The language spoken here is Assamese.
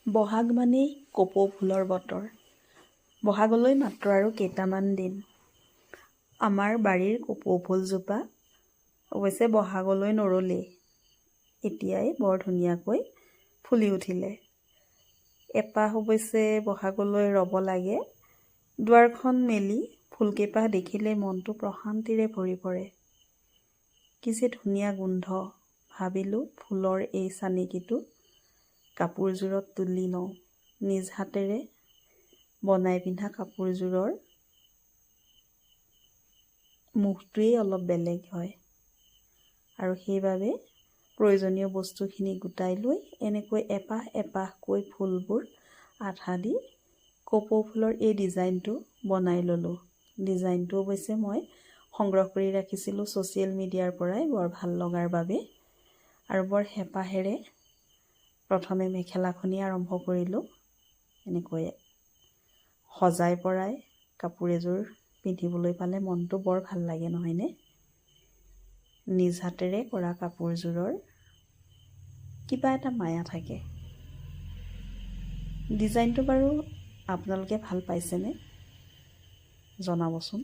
বহাগ মানেই কপৌ ফুলৰ বতৰ। বহাগলৈ মাত্ৰ আৰু কেইটামান দিন। আমাৰ বাৰীৰ কপৌ ফুলজোপা অৱশ্যে বহাগলৈ নৰলেই, এতিয়াই বৰ ধুনীয়াকৈ ফুলি উঠিলে। এপাহ অৱশ্যে বহাগলৈ ৰ'ব লাগে। দুৱাৰখন মেলি ফুলকেইপাহ দেখিলে মনটো প্ৰশান্তিৰে ভৰি পৰে। কি যে ধুনীয়া গোন্ধ। ভাবিলোঁ ফুলৰ এই চানেকিটো কাপোৰযোৰত তুলি লওঁ। নিজ হাতেৰে বনাই পিন্ধা কাপোৰযোৰৰ মুখটোৱেই অলপ বেলেগ হয়, আৰু সেইবাবে প্ৰয়োজনীয় বস্তুখিনি গোটাই লৈ এনেকৈ এপাহ এপাহকৈ ফুলবোৰ আঠা দি কপৌ ফুলৰ এই ডিজাইনটো বনাই ল'লোঁ। ডিজাইনটো অৱশ্যে মই সংগ্ৰহ কৰি ৰাখিছিলোঁ ছ'চিয়েল মিডিয়াৰ পৰাই বৰ ভাল লগাৰ বাবে, আৰু বৰ হেঁপাহেৰে প্ৰথমে মেখেলাখনি আৰম্ভ কৰিলোঁ। এনেকৈ সজাই পৰাই কাপোৰ এযোৰ পিন্ধিবলৈ পালে মনটো বৰ ভাল লাগে, নহয়নে? নিজ হাতেৰে কৰা কাপোৰযোৰৰ কিবা এটা মায়া থাকে। ডিজাইনটো বাৰু আপোনালোকে ভাল পাইছেনে? জনাবচোন।